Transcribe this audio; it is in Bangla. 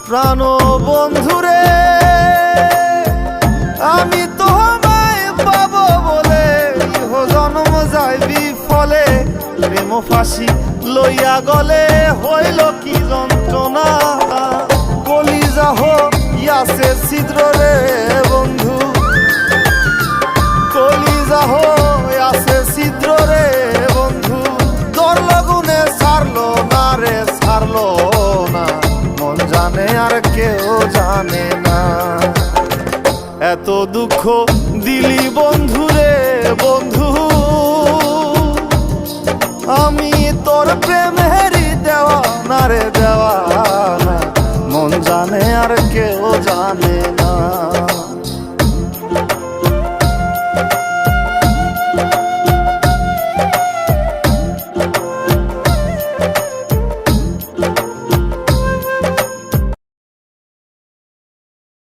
প্রাণ বন্ধুরে আমি তোমায় পাবো বলে ইহ জন্ম যায় বিফলে প্রেম ফাঁসি লইয়া গলে হইল কি যন্ত্রণা কলিজা হইয়াছে ছিদ্র রে বন্ধু কলিজা হইয়াছে ছিদ্র রে বন্ধু তোর লগুনে ছাড়লো না রে ছাড়লো না মন জানে আর কেউ জানে না এত দুঃখ দিলি বন্ধু রে বন্ধু আমি তোর প্রেমেরই দেওয়া না রে দেওয়া না মন জানে আর কেউ জানে না।